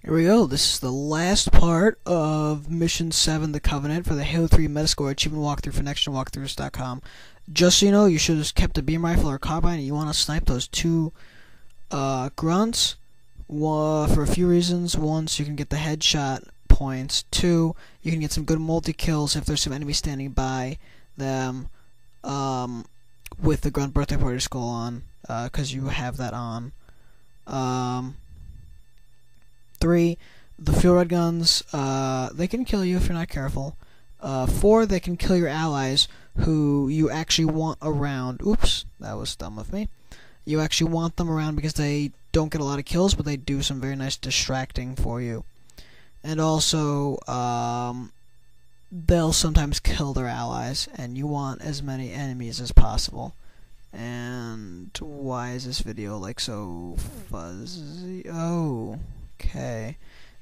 Here we go. This is the last part of Mission 7, The Covenant, for the Halo 3 Metascore Achievement Walkthrough for NextGenWalkthroughs.com. Just so you know, you should have just kept a beam rifle or a carbine, and you want to snipe those two grunts for a few reasons. One, so you can get the headshot points. Two, you can get some good multi-kills if there's some enemies standing by them with the grunt birthday party skull on, because you have that on. 3, the fuel rod guns, they can kill you if you're not careful. 4, they can kill your allies who you actually want around. Oops, that was dumb of me. You actually want them around because they don't get a lot of kills, but they do some very nice distracting for you. And also, they'll sometimes kill their allies, and you want as many enemies as possible. And why is this video like so fuzzy? Oh. Okay,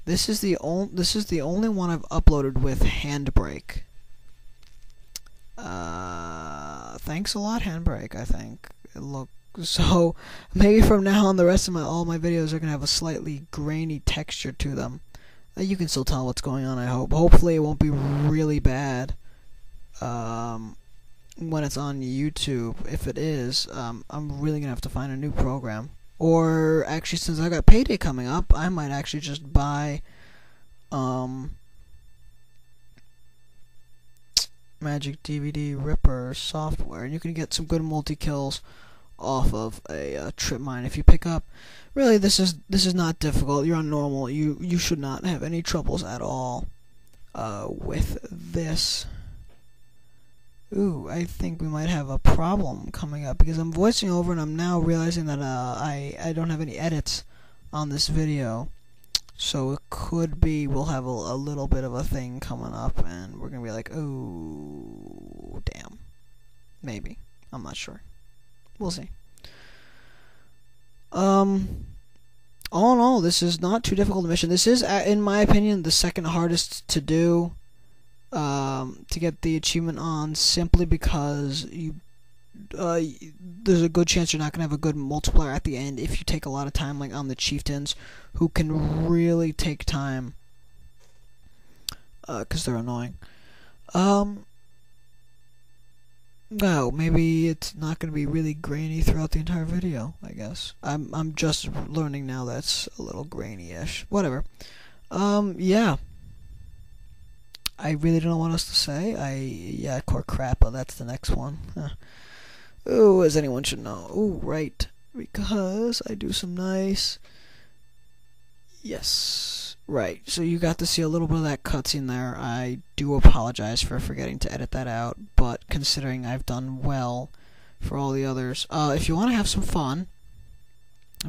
this is the only one I've uploaded with Handbrake. Thanks a lot, Handbrake. I think so. Maybe from now on, the rest of all my videos are gonna have a slightly grainy texture to them. You can still tell what's going on. I hope. Hopefully, it won't be really bad. When it's on YouTube, if it is, I'm really gonna have to find a new program. Or, actually, since I got payday coming up, I might actually just buy, Magic DVD Ripper software, and you can get some good multi-kills off of a trip mine if you pick up. Really, this is not difficult. You're on normal. You should not have any troubles at all, with this. Ooh, I think we might have a problem coming up because I'm voicing over and I'm now realizing that I don't have any edits on this video. So it could be we'll have a little bit of a thing coming up and we're going to be like, oh, damn. Maybe. I'm not sure. We'll see. All in all, this is not too difficult a mission. This is, in my opinion, the second hardest to do. To get the achievement on, simply because there's a good chance you're not going to have a good multiplier at the end if you take a lot of time, like on the chieftains, who can really take time, because they're annoying. No, maybe it's not going to be really grainy throughout the entire video, I guess. I'm just learning now that's a little grainy-ish. Whatever. Yeah. I really don't know what else to say. Yeah, Cortana, that's the next one. Oh, as anyone should know. Oh, right. Because I do some nice... Yes. Right. So you got to see a little bit of that cutscene there. I do apologize for forgetting to edit that out, but considering I've done well for all the others. If you want to have some fun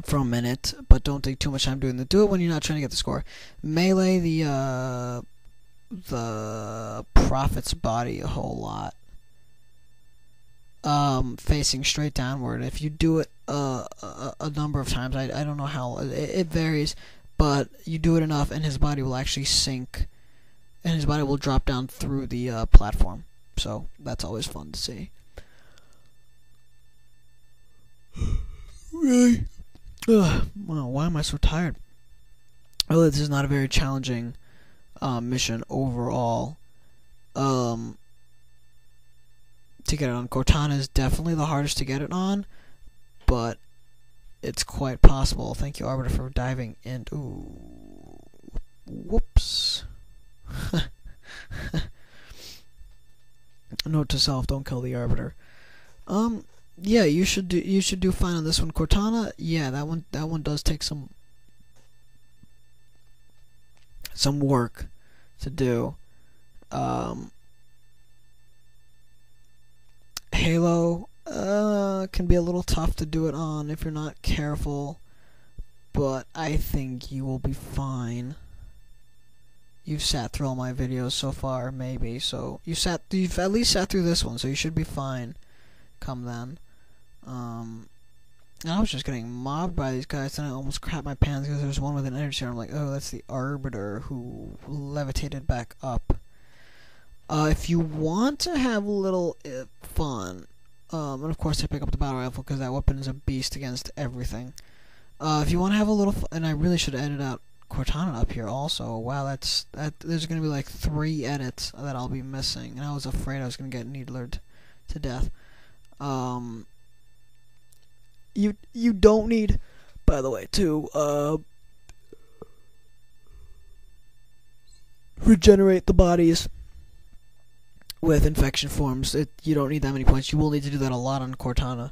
for a minute, but don't take too much time doing it, do it when you're not trying to get the score. Melee the prophet's body a whole lot, facing straight downward. If you do it a number of times, I don't know how, it varies, but you do it enough and his body will actually sink and his body will drop down through the platform, so that's always fun to see. Really? Wow, why am I so tired? Really, this is not a very challenging mission overall. To get it on, Cortana is definitely the hardest to get it on, but it's quite possible. Thank you, Arbiter, for diving in. Ooh, whoops. Note to self: don't kill the Arbiter. Yeah, you should do fine on this one. Cortana, yeah, that one does take some work to do. Halo can be a little tough to do it on if you're not careful, but I think you will be fine. You've sat through all my videos so far, maybe, so you've at least sat through this one, so you should be fine come then. I was just getting mobbed by these guys, and I almost crapped my pants because there's one with an energy serum. I'm like, oh, that's the Arbiter who levitated back up. If you want to have a little fun, and of course I pick up the battle rifle because that weapon is a beast against everything. If you want to have a little fun, and I really should edit out Cortana up here also. Wow, there's gonna be like 3 edits that I'll be missing, and I was afraid I was gonna get needlered to death. You don't need, by the way, to regenerate the bodies with infection forms. You don't need that many points. You will need to do that a lot on Cortana.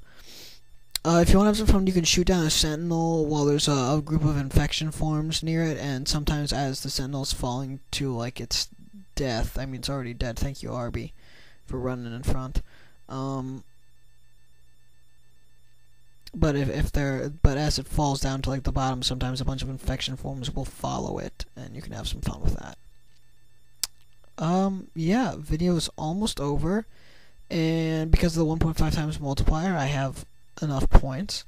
If you want to have some fun, you can shoot down a sentinel while there's a group of infection forms near it, and sometimes as the sentinel's falling to like its death, I mean it's already dead. Thank you, Arby, for running in front. But but as it falls down to like the bottom, sometimes a bunch of infection forms will follow it, and you can have some fun with that. Yeah, video is almost over, and because of the 1.5 times multiplier, I have enough points.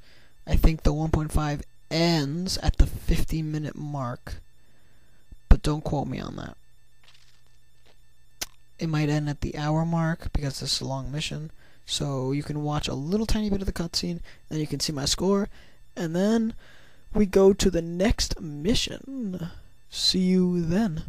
I think the 1.5 ends at the 50-minute mark, but don't quote me on that. It might end at the hour mark because this is a long mission, so you can watch a little tiny bit of the cutscene, then you can see my score, and then we go to the next mission. See you then.